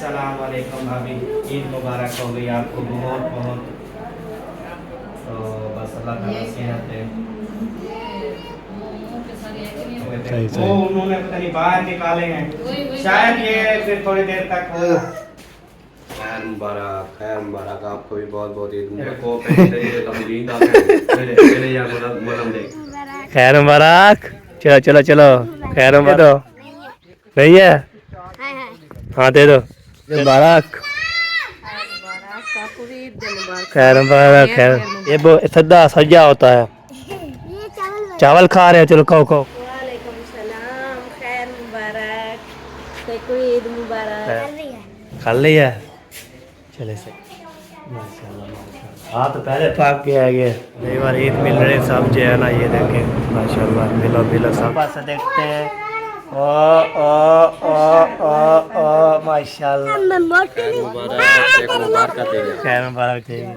अस्सलाम वालेकुम भाभी, ईद मुबारक हो गई आपको बहुत बहुत। तो बस अल्लाह ताला सेहत दे। सही वो सही। उन्होंने पता नहीं बाहर निकाले हैं, शायद ये फिर थोड़ी देर तक वो खैर मुबारक आपको भी बहुत बहुत ईद मेरे मुबारक। को पहले ये तमदीद आ गए मेरे मेरे यार मुलम दे। खैर मुबारक। चलो चलो चलो, खैर मुबारक। नहीं है? हाँ दे दो मुबारक। खैर मुबारक। खैर ये वो सज्जा सज्जा होता है। चावल खा रहे हो, चलो खाओ खाओ। वालेकुम सलाम, खैर मुबारक, सबको ईद मुबारक। खा ली है? चले से माशाल्लाह माशाल्लाह। हाँ तो पहले पाक के आगे कई बार ईद मिल रहे सब जो है ना, ये देखें माशाल्लाह मिलो मिलो सब पास देखते हैं। ओ ओ ओ ओ ओ माशाल्लाह। खैर मुबारक, एक मुबारक दे। खैर मुबारक चाहिए।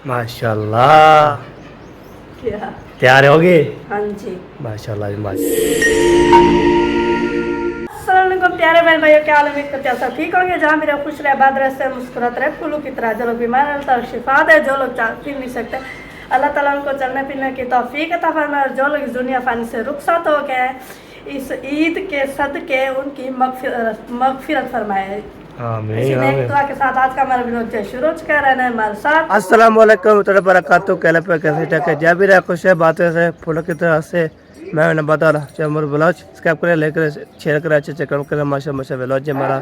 माशाल्लाह क्या? तैयार होगी? हाँ जी। माशाल्लाह जी माशाल्लाह। अस्सलामुअलैकुम प्यारे बहन भाइयों, क्या हाल है? उम्मीद करते हैं सब ठीक होंगे। जहाँ मेरा खुश रहे, आबाद रहे, से मुस्कुराते रहे, फूलों की तरह। जो लोग बीमार हैं अल्लाह शिफा दे, जो लोग चल फिर नहीं सकते अल्लाह ताला उनको चलने फिरने की तौफीक अता फरमाए, और जो लोग इस दुनिया फानी से रुखसत हो गए हैं इस ईद के सदके उनकी मगफिरत फरमाए। इसी नेक दुआ के साथ आज का हमारा वीडियो शुरू कर रहे हैं हमारे साथ। अस्सलाम वालेकुम बरकातहू। कहले पे कैसे टके जा भी रहा खुश है बातें से फूलों की तरह से। मैं उन्हें बता रहा चमर ब्लाउज स्कैप करे लेकर शेयर करे अच्छे अच्छे काम करे माशा माशा ब्लाउज जी हमारा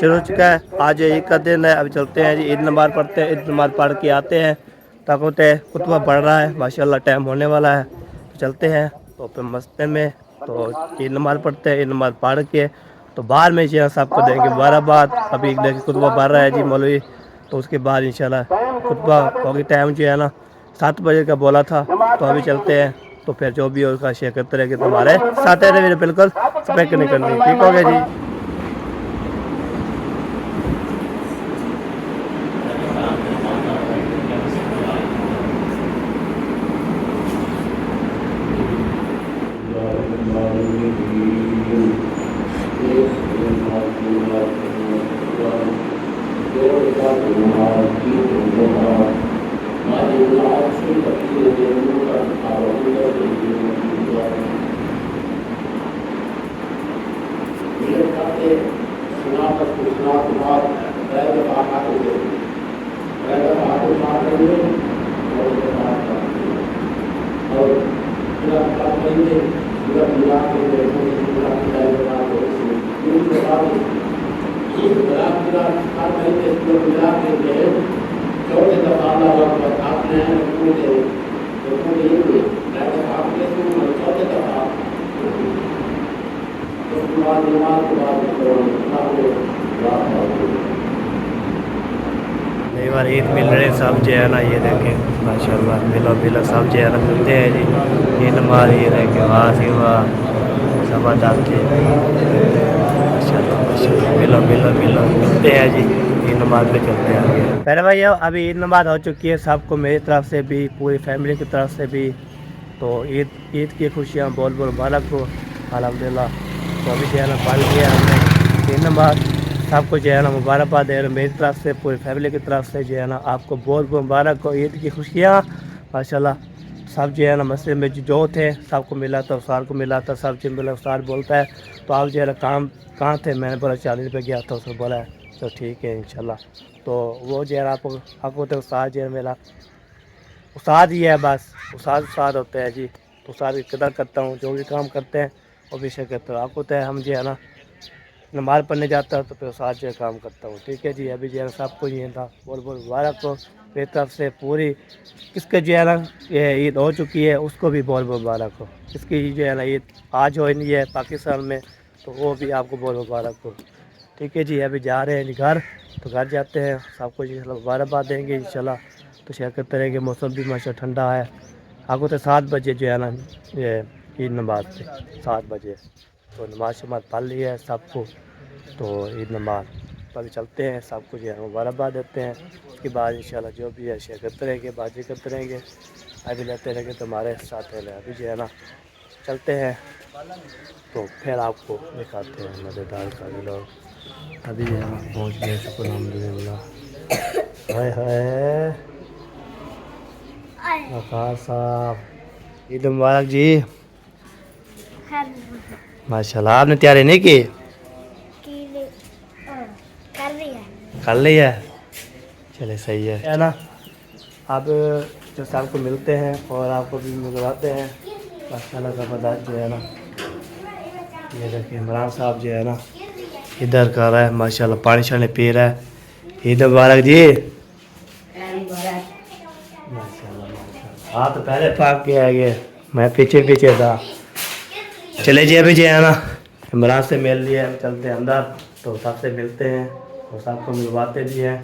शुरू हो चुका है। आज ईद का दिन है, अभी चलते हैं जी ईद नमाज पढ़ते हैं। ईद नमाज पढ़ के आते हैं, ताकत कुतबा पढ़ रहा है माशाल्लाह, टाइम होने वाला है तो चलते हैं। तो फिर मस्ते में तो ईद नमाज पढ़ते हैं। ईद नमाज पढ़ के तो बाद में जी सबको देंगे मुबारकबाद। अभी कुतबा पढ़ रहा है जी मौलवी, तो उसके बाद इंशाल्लाह खुतबा होगी। टाइम जो है ना 7 बजे का बोला था, तो अभी चलते हैं। तो फिर जो भी होगा शेयर करते रहेंगे, तुम्हारे साथ है मेरे बिल्कुल स्पेक नहीं करनी। ठीक हो गया जी। नई बार ईद मिल रहे सब जो है ना, ये देखें माशाल्लाह मिलो मिलो सब जो है ना मिलते हैं जी। ये नमाज ये देखें वाह सी वाह सब डालते हैं माशाल्लाह माशाल्लाह। मिलो मिलो मिलो मिलते हैं जी, ईद नमाज पे चलते हैं। पहले भाई अभी ईद नमाज हो चुकी है, सबको मेरी तरफ से भी पूरी फैमिली की तरफ से भी तो ईद की खुशियाँ बहुत बहुत मुबारक हो अल्हम्दुलिल्लाह। तो अभी जो है ना पढ़ लिया हमने ईद नमाज, सबको जो है ना मुबारकबाद दे रहे मेरी तरफ से पूरी फैमिली की तरफ से जो है ना आपको बहुत बहुत मुबारक हो। ईद की खुशियाँ माशाल्लाह। सब जो है ना मस्जिद में जो थे सबको मिला था, उसार को मिला था, सब चीज़ मिला। उसार बोलता है तो आप जो है ना काम कहाँ थे? मैंने बोला 40 पे गया था। उसने बोला तो ठीक है इंशाल्लाह। तो वो जो है आपको तो उस्ताद जो है मेरा उस्ताद ही है, बस उस्ताद होते हैं जी। तो उस्ताद की कदर करता हूँ, जो भी काम करते हैं वो भी शेयर करता हूँ। आपको तो है हम जो है ना नमाज़ पढ़ने जाता है तो फिर साथ जो काम करता हूँ। ठीक है जी। अभी जो है सबको ये था बहुत बहुत मुबारक हो मेरी तरफ से पूरी। किसके जो है ना ये ईद हो चुकी है उसको भी बहुत बहुत मुबारक हो। किसकी जो है ना ईद आज हो नहीं है पाकिस्तान में, तो वो भी आपको बहुत मुबारक हो। ठीक है जी। अभी जा रहे हैं घर, तो घर जाते हैं सबको इंशाल्लाह मुबारकबाद देंगे इंशाल्लाह। तो शेयर करते रहेंगे। मौसम भी माशा ठंडा है। आपको तो 7 बजे जो है ना ये ईद नमाज से 7 बजे तो नमाज शमाज पढ़ ली है सबको। तो ईद नमाज पर चलते हैं, सबको जो है मुबारकबाद देते हैं। उसके बाद इंशाल्लाह जो भी है शेयर करते रहेंगे, बातें करते रहेंगे। अभी लेते रहेंगे तो हमारे साथ है। अभी जो है ना चलते हैं तो फिर आपको दिखाते हैं मज़ेदार का भी लोग। अभी जो है ना पहुँच गए, शुक्र अल्हम्दुलिल्लाह। हाय हाय वक़ार साहब, ईद मुबारक जी। माशाल्लाह, आपने तैयारी नहीं की? कर ली है, चले सही है ना। आप जो शाम को मिलते हैं और आपको भी मिलवाते हैं माशाल्लाह ज़बरदस्त जो है ना। ये देखिए इमरान साहब जो है ना इधर कर रहा है माशाल्लाह, पानी शानी पी रहा है। ईद मुबारक जी। माशाल्लाह माशाल्लाह, हाँ तो पहले पाक के आगे, मैं पीछे पीछे था। चले जी अभी जो है ना इमरान से मिल लिया, हम चलते हैं अंदर तो सबसे मिलते हैं और सबको मिलवाते भी हैं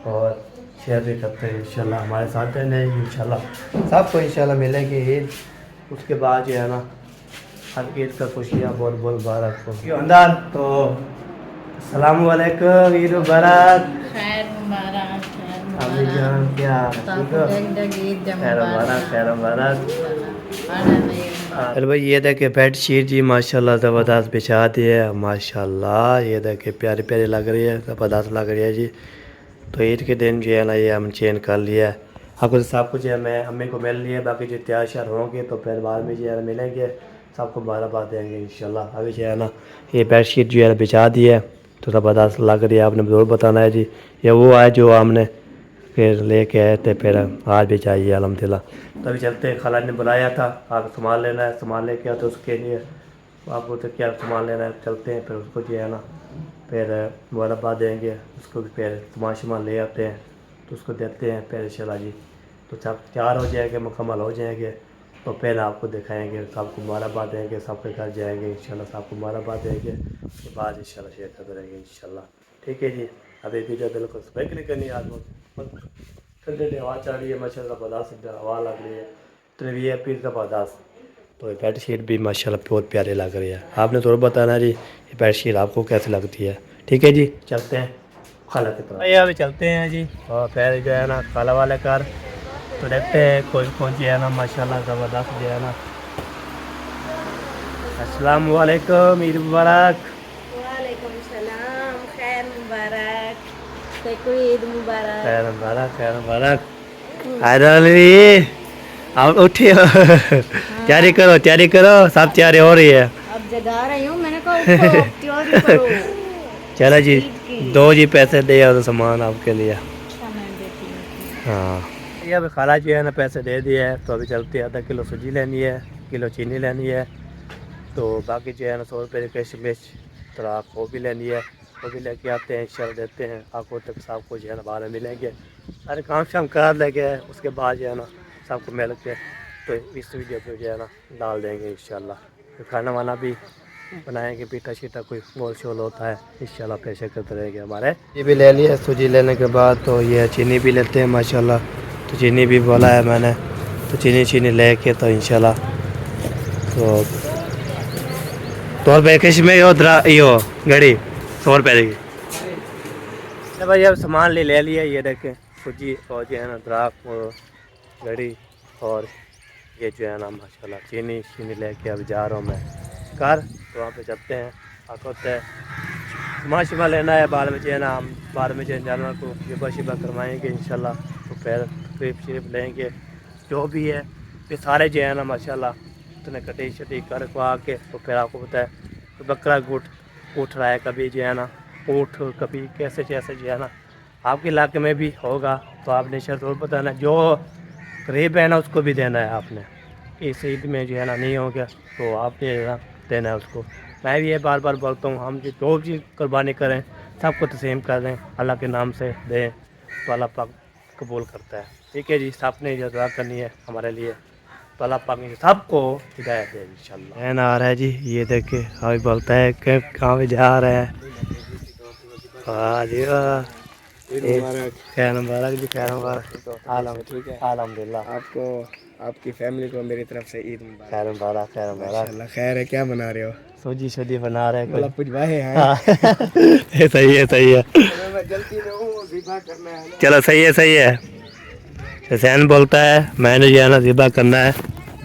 और शेयर भी करते हैं इंशाल्लाह। हमारे साथ है नहीं इंशाल्लाह, सबको इंशाल्लाह मिलेगी ईद। उसके बाद जो है ना हर ईद का खुशियाँ बहुत बहुत मुबारक हो। क्यों अंदर तो अस्सलाम वालेकुम, ईद मुबारक। खैर मुबारक, अभी जान क्या खैर मुबारक। अरे भाई ये देखे बेड शीट जी माशाल्लाह ज़बरदस्त बिछा दी है माशाल्लाह। ये देखे प्यारी प्यारी लग रही है, ज़बरदस्त लग रही है जी। तो ईद के दिन जो है ना ये हम चेंज कर लिया है। आपको सब कुछ है, मैं अम्मी को मिल लिया, बाकी जो तैयार शार होंगे तो फिर बाद में जो है मिलेंगे, सबको बार देंगे इंशाल्लाह। अभी जो है ना ये बेड शीट जो है बिछा दी है तो ज़बरदस्त लग रही है। आपने ज़रूर बताना है जी, ये वो है जो हमने फिर लेके आए थे, फिर आज भी चाहिए अल्हम्दुलिल्लाह। तो अभी चलते हैं, खाला ने बुलाया था आप सामान लेना है, सामान लेके आए तो उसके लिए आपको तो क्या सामान लेना है, चलते हैं फिर उसको जो है ना फिर मुबारकबाद देंगे उसको भी, फिर सामान शामान ले आते हैं तो उसको देते हैं फिर इंशाल्लाह जी। तो सब तैयार हो जाएंगे, मुकम्मल हो जाएंगे तो फिर आपको दिखाएंगे, सबको मुबारकबाद देंगे, सबके घर जाएंगे इंशाल्लाह, सबको मुबारकबाद देंगे। उसके बाद इंशाल्लाह शेयर करते रहेंगे इंशाल्लाह। ठीक है जी। अभी वीडियो बिल्कुल स्पेक नहीं करनी, आज ठंडी हवा चल रही है माशाल्लाह, ज़बरदस्त हवा लग रही है तो ये पीर ज़बरदस्त। तो ये बेड शीट भी माशाल्लाह बहुत प्यारी लग रही है। आपने ज़रूर बताना जी ये बेड शीट आपको कैसी लगती है। ठीक है जी, चलते हैं खाला की तरफ। अभी चलते हैं जी और फिर जो है ना खाला वाले घर तो देखते हैं कोई कौन जो है ना माशाल्लाह ज़बरदस्त जो है ना। अस्सलाम वालेकुम, ईद मुबारक। वालेकुम सलाम, खैर मुबारक, ईद मुबारक। खैर मुबारक, खैर मुबारक। आप उठिए तैयारी करो, तैयारी करो, सब तैयारी हो रही है। अब जगा रही हूँ, मैंने कहा उठो, तैयारी करो। चलो जी, दो जी पैसे दे तो सामान आपके लिए। अच्छा मैं देती हूँ। हाँ ये अभी खाला जी है ना पैसे दे दिए है तो अभी चलते हैं। आधा किलो सूजी लेनी है, किलो चीनी लेनी है, तो बाकी जो है ना 100 रुपये की किशमिश तराक वो भी लेनी है, वो भी लेके आते हैं इंशाल्लाह देते हैं आपको। तक सबको जो है ना बाहर मिलेंगे, सारे काम शाम कर लेंगे, उसके बाद जो है ना सबको मिल के तो इस वीडियो पे जो है ना डाल देंगे इंशाल्लाह। तो खाना वाना भी बनाएंगे, पीटा शीटा कोई गोल शोल होता है इंशाल्लाह पेशे करते रहेंगे हमारे। ये भी ले लिया सूजी लेने के बाद तो ये चीनी भी लेते हैं माशाल्लाह। तो चीनी भी बोला है मैंने तो चीनी लेके तो इंशाल्लाह तो 100 रुपये किशमिश यो घड़ी 100 रुपये की। भाई अब सामान ले लिया, ये देखें सूजी और जो है ना द्राक और घड़ी और ये जो है ना माशाल्लाह चीनी लेके अब जा रहा हूँ मैं घर। तो वहाँ पे चलते हैं, आते हैं सामान शिमा लेना है, बाद में जो है ना हम बाद में जो है जानवर को शिबा शिबा करवाएंगे इंशाल्लाह। तो फिर शरीफ लेंगे जो भी है, फिर सारे जो है ना माशाल्लाह इतने कटी शटी कर के तो फिर आपको पता है तो बकरा उठ रहा है, कभी जो है ना ऊँट, कभी कैसे कैसे जो है ना आपके इलाके में भी होगा तो आपने शायद और बताना, जो गरीब है ना उसको भी देना है आपने। इस ईद में जो है ना नहीं हो गया तो आपने जो है ना देना है उसको। मैं भी ये बार बार बोलता हूँ, हम जो भी कुर्बानी करें सबको तस्लीम कर दें, अल्लाह के नाम से दें तो अल्लाह पाक कबूल करता है। ठीक है जी, सबने जो दुआ करनी है हमारे लिए तो अल्लाह पाक ने सबको हिदायत दे इंशाल्लाह। है ना आ रहा है जी, ये देखिए अभी बोलता है कि कहाँ पे जा रहे हैं। वाह जी वाह, खैर मुबारक जी, खैर मुबारक। अल्हम्दुलिल्लाह आपको आपकी फैमिली को मेरी तरफ से ईद मुबारक। खैर मुबारक, खैर मुबारक। माशाल्लाह खैर है, क्या बना रहे हो? सूजी बना रहे हैं मतलब कुछ वाहे हैं। हाँ। सही है मैं जल्दी में हूँ, ज़िबा करना है ना। चलो सही है हुसैन बोलता है मैंने जो है ना ज़िबा करना है,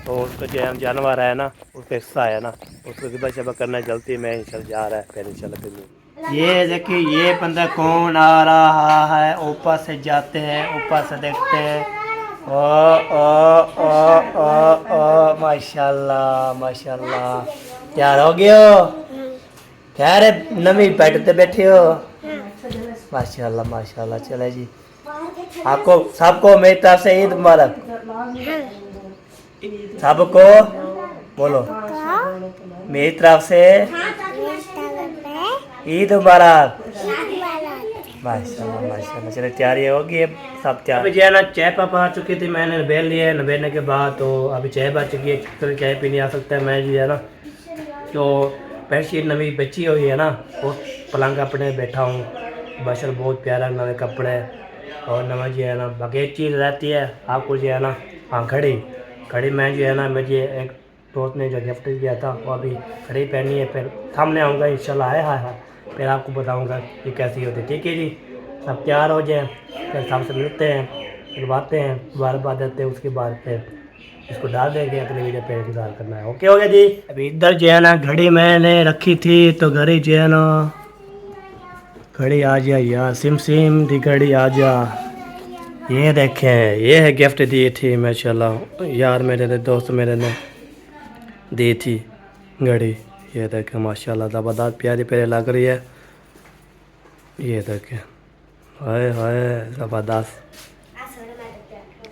तो उसको जो है जानवर है ना उसका हिस्सा है ना, उसको ज़िबा शबा करना है जल्दी में इंशाल्लाह जा रहा है फिर इंशाल्लाह। ये देखिए ये बंदा कौन आ रहा है, ऊपर से जाते हैं, ऊपर से देखते हैं। ओ माशाल्लाह माशाल्लाह, तैयार हो गए हो? क्या रे नवी बेड पे बैठे हो? माशाल्लाह माशाल्लाह। चले जी, आपको सबको मेरी तरफ से ईद मुबारक। सबको बोलो मेरी तरफ से ईद मुबारक। माशाल्लाह माशाल्लाह। चले तैयारी होगी अब सब तैयार। अभी जो है ना चाय पाप आ चुकी थी, मैंने नबेल लिया है, नबेलने के बाद तो अभी चाय बच चुकी है, तो चाय पीने आ सकता है। मैं जो है ना जो बेडशीट नवी बची हुई है ना वो पलंग अपने बैठा हूँ, बशर बहुत प्यारा नवे कपड़े और नवा जो है ना बाकी एक चीज़ रहती है आपको जो है ना, हाँ घड़ी मैं जो है ना मुझे एक दोस्त ने जो गिफ्ट दिया था वो अभी घड़ी पहनी है, फिर सामने आऊँगा इंशाल्लाह। है फिर आपको बताऊँगा कि कैसी होती है। ठीक है जी, सब तैयार हो जाए फिर सबसे मिलते हैं, फिर बातें हैं बार बात देते हैं, उसके बाद फिर इसको डाल देंगे अपने वीडियो पे इंतजार करना है। ओके हो गया जी। अभी इधर जो है ना घड़ी मैंने रखी थी तो घड़ी जो है ना घड़ी आ जा यार, सिम सिम दी घड़ी आ जा। ये देखें ये है गिफ्ट दी थी माशाल्लाह यार, मेरे ने दोस्त मेरे ने दी थी घड़ी। ये देखें माशाल्लाह ज़बरदस्त प्यारी प्यारी लग रही है। ये देखें हाय हाय ज़बरदस्त।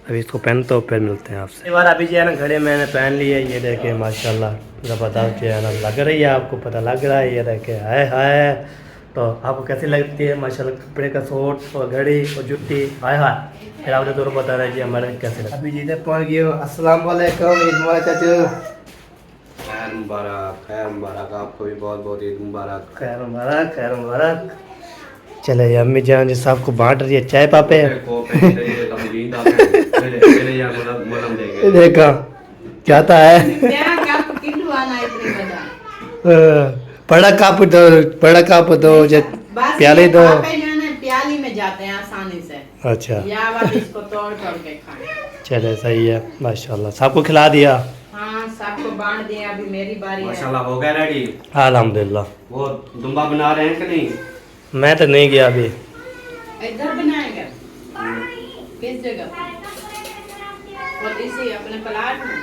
अभी इसको पहन तो फिर मिलते हैं आपसे। एक बार अभी जो है ना घड़ी मैंने पहन ली है, ये देखें माशाल्लाह ज़बरदस्त जो है ना लग रही है, आपको पता लग रहा है। ये देखें हाय हाय, तो आपको कैसी लगती है माशाल्लाह कपड़े का सूट और घड़ी और जुत्ती? हाय हाय, फिर आपने दोनों बता रहे जी हमारे कैसे लगता है। अभी जी पहुँच गए। अस्सलाम वालेकुम, ईद मुबारक चाचू। खैर मुबारक आपको भी बहुत बहुत ईद मुबारक। खैर मुबारक खैर मुबारक। चले अम्मी जान जी सबको बांट रही है चाय पापे। देखा चाहता है बड़ा कप दो प्याले दो। प्याली में जाते हैं आसानी से। अच्छा या वाली इसको तोड़ तोड़ के खाएं। चले सही है माशाल्लाह, सबको खिला दिया। हाँ सबको बांट दिया, अभी मेरी बारी है। माशाल्लाह हो गया रेडी। अल्हम्दुलिल्लाह। वो दुम्बा बना रहे हैं कि नहीं? मैं तो नहीं गया अभी। इधर बनाएगा किस जगह? और इसी अपने प्लाट में?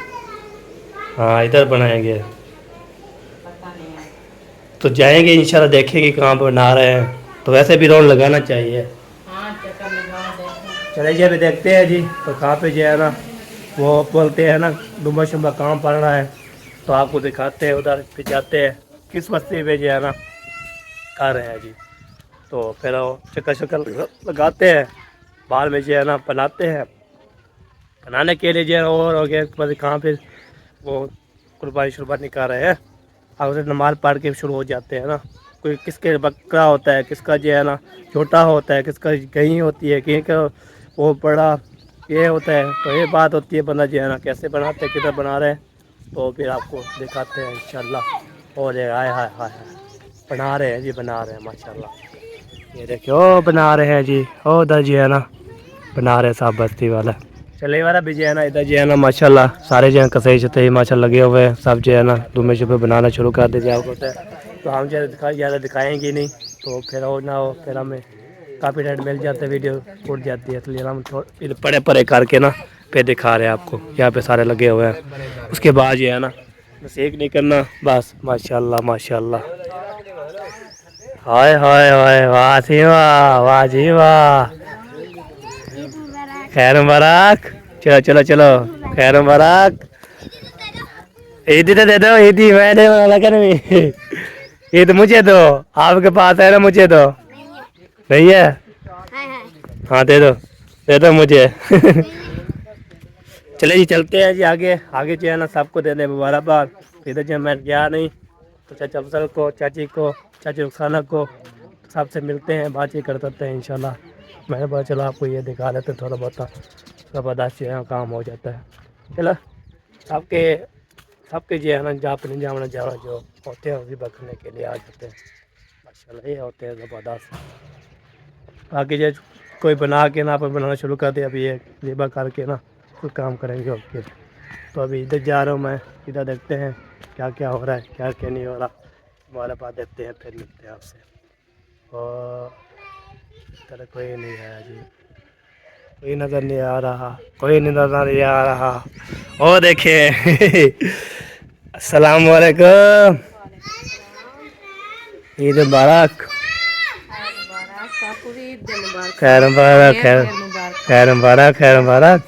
हाँ इधर बनाएंगे, पता नहीं है। तो जाएंगे इंशाल्लाह, देखेंगे कहाँ पर बना रहे हैं, तो वैसे भी राउंड लगाना चाहिए। हाँ चक्कर लगा देखो। चले जी अभी देखते हैं जी, तो कहाँ पे जो है ना वो बोलते हैं ना दुम्बा शुम्बा काम पड़ रहा है, तो आपको दिखाते हैं उधर फिर जाते हैं किस बस्ती पे जो है ना कर रहे हैं जी। तो फिर वो चक्कर शक्कर लगाते हैं, बाल में जो है ना बनाते हैं, बनाने के लिए जो है और हो गया बस कहाँ पे वो कुर्बानी शुरबानी कर रहे हैं। अब उसे नमाज पढ़ के शुरू हो जाते हैं ना, कोई किसके बकरा होता है, किसका जो है ना छोटा होता है, किसका गहीं होती है, कहीं का वो बड़ा ये होता है। तो ये बात होती है बंदा जो है ना कैसे बनाते हैं, किधर बना रहे हैं, तो फिर आपको दिखाते हैं इंशाल्लाह। और ये हाय हाय हाय बना रहे हैं जी, बना रहे हैं माशाल्लाह। ये देखिए ओ बना रहे हैं जी, ओ उधर जो है ना बना रहे हैं साहब बस्ती वाला। चले वाला भी जो है ना इधर जो है ना माशाल्लाह सारे जो है कसई छते माशाल्लाह लगे हुए हैं, सब जो है ना दुमे शुबे बनाना शुरू कर दीजिए आपको। तो हम ज़्यादा दिखाएंगे नहीं, तो फिर हो ना हो फिर हमें काफ़ी टाइम मिल जाता है, वीडियो उठ जाती है, इसलिए हम थोड़ा पड़े परे करके ना फिर दिखा रहे हैं आपको। यहाँ पे सारे लगे हुए हैं, उसके बाद जो है ना बस एक नहीं करना बस। माशाल्लाह माशाल्लाह हाय हाय हाय, वाह जी वाह, वाह जी वाह। खैर मुबारक, चलो चलो चलो खैर मुबारक। ईदी तो दे दो, ईदी मैं दे लगा नहीं, ईद मुझे दो, आपके पास है ना मुझे दो। नहीं है? हाँ दे दो मुझे। चले जी चलते हैं जी आगे। आगे जो है ना सबको देने मुबारकबाद। इधर जो मैं गया नहीं, तो चाचा अफजल को, चाची को, चाची रुखसाना को सबसे मिलते हैं, बातचीत करते हैं इंशाल्लाह। मैंने बोला चलो आपको ये दिखा देते थोड़ा बहुत ज़बरदस्त जो है काम हो जाता है। चलो सबके जो है ना जापने जावना जावा जो होते हैं उसी बकने के लिए आ जाते हैं माशाल्लाह, ये होते हैं ज़बरदस्त। बाकी जो कोई बना के ना अपन बनाना शुरू कर दे। अभी ये ज़िबा करके ना कुछ काम करेंगे। ओके, तो अभी इधर जा रहा हूँ मैं, इधर देखते हैं क्या क्या हो रहा है, क्या क्या नहीं हो रहा। हमारे पास देखते हैं, फिर मिलते हैं आपसे। और इधर कोई नहीं है जी, कोई नज़र नहीं आ रहा, कोई नज़र नहीं आ रहा। और देखिए अस्सलाम वालेकुम, ईद मुबारक, खैर मुबारक, खैर मुबारक, खैर मुबारक।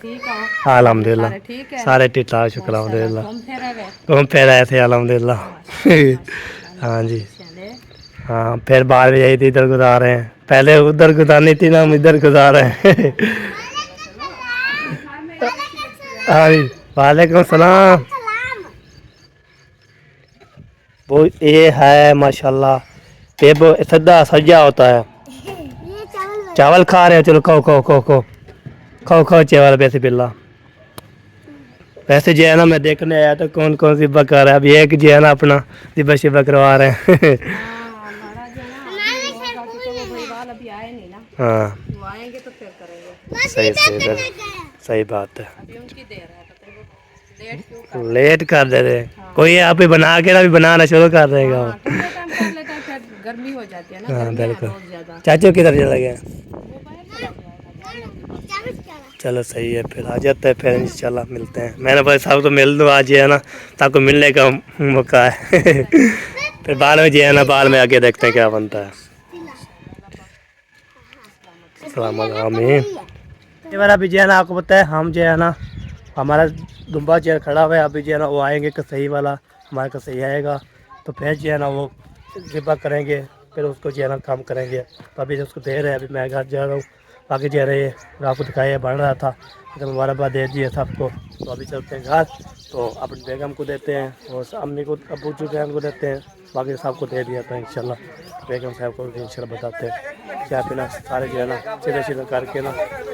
अल्हम्दुलिल्लाह सारे ठीक ठाक, शुक्र अल्हम्दुलिल्लाह। घूम फिर आए थे अल्हम्दुलिल्लाह। हाँ जी, हाँ फिर बाहर भी यही थी, इधर गुजार रहे हैं। पहले उधर गुजारनी थी ना, हम इधर गुजार रहे हैं। हाँ जी, वालेकुम सलाम। वो ये है माशाल्लाह, ये वो सीधा सजा होता है। चावल खा रहे हो, चलो खाओ खाओ खाओ खाओ खाओ खाओ चावल। वैसे बिल्ला वैसे जो है ना, मैं देखने आया तो कौन कौन सी बकर है। अभी एक जो है ना अपना जिबा शिबा करवा रहे हैं। हाँ सही सही सही बात है। लेट कर दे रहे, कोई आप ही बना के ना भी बनाना शुरू कर देगा। गर्मी हो जाती है ना। हाँ बिल्कुल। चाचू किधर चला गया? चलो सही है, फिर आ जाते हैं, फिर इंशाल्लाह मिलते हैं। मैंने भाई साहब तो मिल दो आज, है ना, ताकि मिलने का मौका है। फिर बाद में जो है ना, बाद में आके देखते हैं क्या बनता है। ये बार अभी जो है ना, आपको पता है हम जो है ना, हमारा दुम्बा चेयर खड़ा हुआ है। अभी जो है ना वो आएंगे कसई वाला, हमारे कसई आएगा तो फिर जो है ना वो ज़िबा करेंगे, फिर उसको जो है ना काम करेंगे। तो अभी उसको दे रहे हैं, अभी मैं घर जा रहा हूँ। बाकी जा रहे हैं, आपको दिखाया बन रहा था, तो मुबारकबाद दे दिए सबको। तो अभी चलते हैं घर, तो अपनी बेगम को देते हैं और अम्मी को, अबू जुबैन को देते हैं। बाकी सबको दे दिया था इंशाल्लाह। बेगम साहब को इंशाल्लाह बताते हैं क्या पीना, सारे जो है ना सीधे सीधे करके ना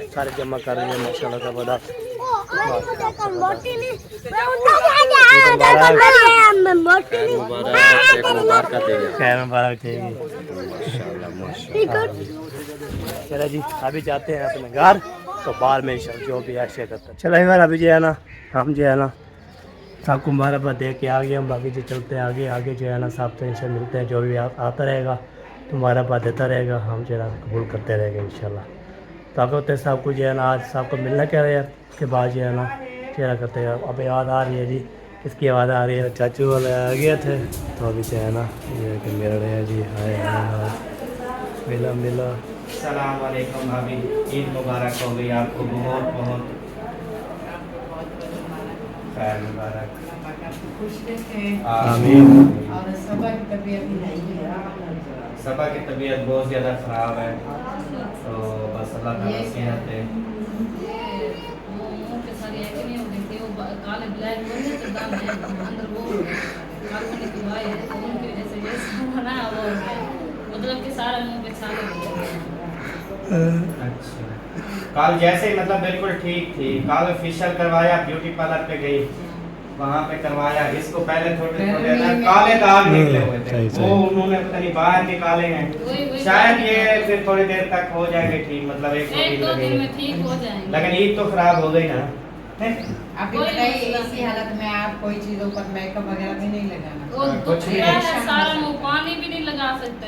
सारे जमा कर रहे हैं माशाल्लाह का बड़ा। खैर मुबारक चलो जी, अभी जाते हैं अपने घर, तो बाद में जो भी है शेयर करते हैं। चलो यार, अभी जो है ना हम जो है ना सबको मुबारकबाद दे के आ गए हम। बाकी जो चलते हैं आगे, आगे जो है ना सब तो इंशाल्लाह मिलते हैं। जो भी आता रहेगा तो मुबारकबाद देता रहेगा, हम जो है ना कबूल करते रहेंगे इंशाल्लाह। तो आगे होते सबको जो है ना आज सबको मिलना कह रहे हैं, उसके बाद जो है ना चेहरा करते हैं। अब याद आ रही है जी, किसकी आवाज़ आ रही है? चाचू वाले आ गए थे, तो अभी जो है ना ये कि मिल रहे हैं जी। हाय हाय, मिला मिला। अस्सलाम वालेकुम भाभी, ईद मुबारक हो गई आपको, बहुत बहुत खैर मुबारक। खुश रखें आमीन। और सबा की तबीयत भी नहीं है। सबा की तबीयत बहुत ज़्यादा ख़राब है, तो बस अल्लाह ताला सेहत है। मुंह पे सारी ऐसे नहीं हो गई, वो काले ब्लैक होने तो दाम है अंदर, वो कार्बन की दवाई है, तो उनकी वजह से ये सब ना वो हो गया, मतलब कि सारा मुंह पे छाले हो गए। अच्छा, कल जैसे मतलब बिल्कुल ठीक थी, कल फेशियल करवाया, ब्यूटी पार्लर पे गई, वहाँ पे करवाया। इसको पहले थोड़े थोड़े काले दाग निकले हुए थे, वो उन्होंने पता नहीं बाहर निकाले हैं। शायद ये फिर थोड़ी देर तक हो जाएंगे ठीक, मतलब एक दो दिन में ठीक हो जाएंगे। लेकिन ईद तो खराब हो गई ना। अभी बताइए, इसी हालत में आप कोई चीजों पर मेकअप वगैरह भी नहीं लगाना, कुछ भी नहीं, सारा मुंह पानी भी नहीं लगा सकते।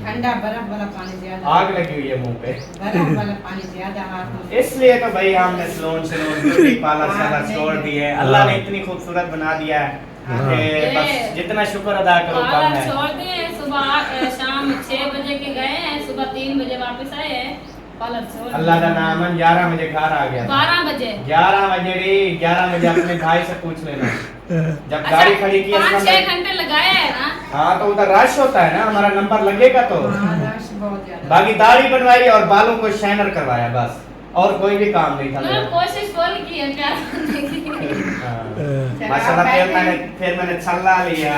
ठंडा बर्फ वाला पानी ज्यादा, आग लगी हुई है मुंह पे, बर्फ वाला पानी ज्यादा हाथ में। इसलिए तो भाई हमने सलोन ब्यूटी पार्लर सारा छोड़ दिए। अल्लाह ने इतनी खूबसूरत बना दिया है कि बस जितना शुक्र अदा करो कम पार्लर है। छोड़ दिए, सुबह शाम 6 बजे के गए हैं, सुबह 3 बजे वापस आए हैं। पार्लर छोड़ अल्लाह का नाम है, 11 बजे घर आ गया। 12 बजे 11 बजे रे, 11 बजे अपने भाई से पूछ लेना। जब गाड़ी खड़ी की 5-6 घंटे लगाए हैं ना। हाँ तो उधर रश होता है ना, हमारा नंबर लगेगा तो। रश बहुत ज्यादा। बाकी दाढ़ी बनवाई और बालों को शाइनर करवाया, बस और कोई भी काम नहीं था मतलब मेरा। कोशिश फुल की है प्यार करने की। हाँ। माशाल्लाह, फिर मैंने छल्ला लिया,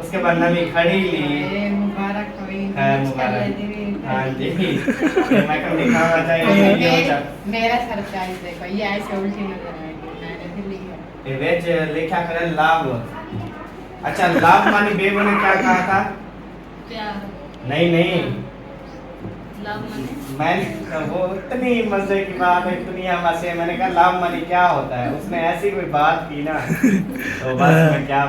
उसके बाद नमी खड़ी ली। मुबारक हो, खैर मुबारक। हाँ जी, मैं कब दिखाना चाहिए ये होता। मेरा सरप्राइज देखो, ये ऐसे उल्टी नजर आएगी, मैंने भी लिखा। ये वेज लिखा करे लाभ। अच्छा, लाभ मानी बेबो ने क्या कहा था? प्यार नहीं नहीं, लव माने मैंने वो इतनी मजे की बात है, इतनी हंसे, मैंने कहा लव मनी क्या होता है, उसने ऐसी कोई बात की ना तो बस मैं क्या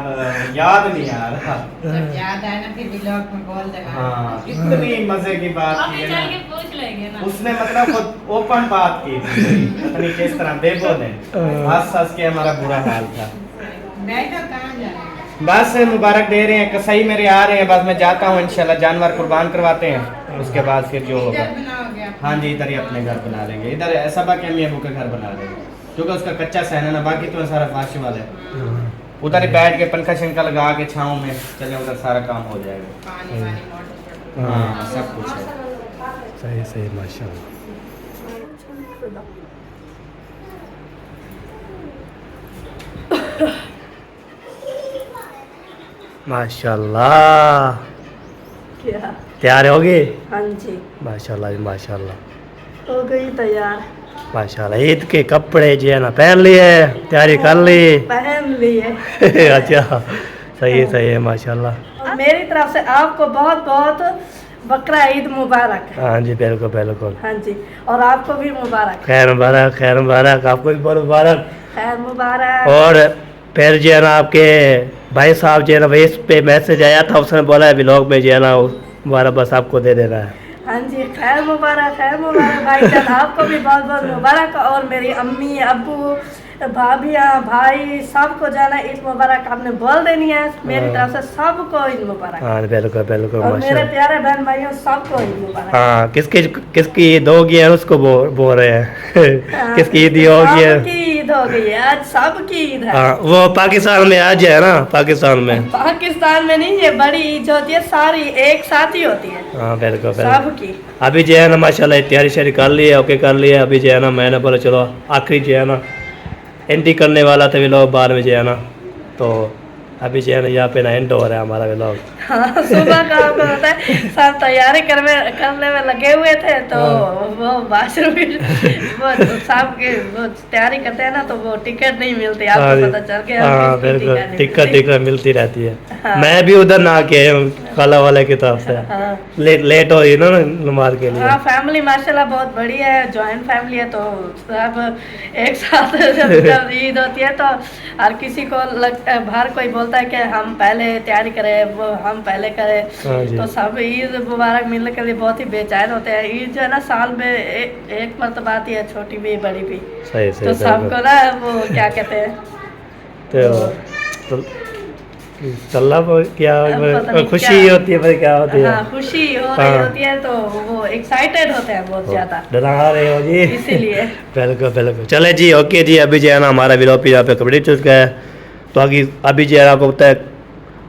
याद नहीं आ रहा। जब याद आए ना फिर व्लॉग में बोल देना। हाँ इतनी मजे की बात अभी की चल है के ना पूछ लेंगे ना। उसने, मतलब खुद ओपन बात की थी, पता नहीं किस तरह बेबो ने हंस हंस के हमारा बुरा हाल था। बैठो कहाँ जा रहे हैं? बस मुबारक दे रहे हैं, कसाई मेरे आ रहे हैं, बस मैं जाता हूँ इंशाल्लाह, जानवर कुर्बान करवाते हैं, उसके बाद फिर जो होगा। इधर बनाओगे आप? हाँ जी इधर ही अपने घर बना लेंगे, इधर ऐसा बाकी अम्मी अबू का घर बना लेंगे क्योंकि उसका कच्चा सहन है ना, बाकी तो सारा फाशी वाला है। उधर ही बैठ के पंखा शंखा लगा के छाँव में चले, उधर सारा काम हो जाएगा। पानी वानी मोटर हाँ सब कुछ है। सही सही माशाल्लाह। माशाल्लाह क्या? तैयार हो गए? हाँ जी माशाल्लाह जी माशाल्लाह हो गई तैयार। माशाल्लाह। ईद के कपड़े जो है ना पहन लिए, तैयारी कर ली? पहन लिए। अच्छा सही है माशाल्लाह। और मेरी तरफ से आपको बहुत बहुत बकरा ईद मुबारक। हाँ जी बिल्कुल बिल्कुल। हाँ जी और आपको भी मुबारक। खैर मुबारक आपको भी बहुत मुबारक। खैर मुबारक। और फिर जो है ना आपके भाई साहब जो है ना इस पे मैसेज आया था, उसने बोला है व्लॉग में जो है ना मुबारक बस आपको दे देना है। हाँ जी खैर मुबारक भाईजान, आपको भी बहुत बहुत मुबारक। और मेरी अम्मी अब्बू भाभियाँ भाई सबको जाना ईद मुबारक आपने बोल देनी है मेरी तरफ से, सबको ईद मुबारक। हाँ बिल्कुल बिल्कुल और मेरे माशाल्लाह। प्यारे बहन भाइयों सबको ईद मुबारक। हाँ किसकी ईद होगी है उसको बोल रहे हैं। किसकी ईद होगी है? सबकी ईद हो गई है आज, सबकी ईद है। हाँ वो पाकिस्तान में आज है ना, पाकिस्तान में। पाकिस्तान में नहीं, ये बड़ी ईद होती है, सारी एक साथ ही होती है हाँ बिल्कुल सबकी। अभी जो है ना माशाल्लाह तैयारी शारी कर ली है, ओके कर लिया। अभी जो है ना मैंने बोला चलो आखिरी जो है ना एंट्री करने वाला था व्लॉग बार में जो है ना, तो अभी जो है ना यहाँ पे ना एंड हो रहा है हमारा व्लॉग। हाँ सुबह का आपको होता है सब तैयारी करने में लगे हुए थे, तो वो वाशरूम वो साहब के वो तैयारी करते हैं ना, तो वो टिकट नहीं मिलती, आपको पता चल गया। हाँ बिल्कुल टिकट मिलती रहती है। हाँ। मैं भी उधर ना के आया हूँ खाला वाले की तरफ से। हाँ। लेट हो रही ना नमाज के लिए। हाँ फैमिली माशाल्लाह बहुत बड़ी है, जॉइंट फैमिली है, तो सब एक साथ जब ईद होती है तो हर किसी को बाहर कोई बोलता है कि हम पहले तैयारी करें, वो हम पहले करें, तो सब ईद मुबारक मिलने के लिए बहुत ही बेचैन होते हैं। ईद जो है ना साल में एक मरतबा आती है, छोटी भी बड़ी भी। सही तो सबको ना वो क्या कहते हैं तो चल्ला क्या खुशी होती है, क्या होती है? हाँ खुशी हो रही होती है, तो वो एक्साइटेड होते हैं बहुत ज्यादा, डरा रहे हो जी इसीलिए। बिल्कुल चले जी ओके जी। अभी जो है ना हमारा व्लॉग यहाँ पे कंप्लीट हो चुका है, तो अभी जो है आपको पता है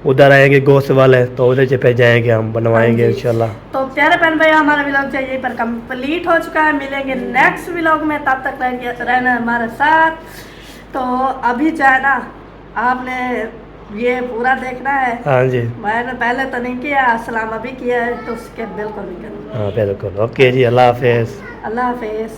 उधर आएंगे गोश्त वाले, तो उधर से पे जाएंगे हम बनवाएंगे इंशाल्लाह। तो प्यारे बहन भैया हमारा व्लॉग जो यहीं पर कंप्लीट हो चुका है, मिलेंगे नेक्स्ट व्लॉग में, तब तक रहना हमारे साथ। तो अभी जो है ना आपने ये पूरा देखना है। हाँ जी मैंने पहले तो नहीं किया, सलाम अभी किया है, तो उसके बिल्कुल नहीं करना। हाँ बिल्कुल ओके जी। अल्लाह हाफिज़। अल्लाह हाफिज़।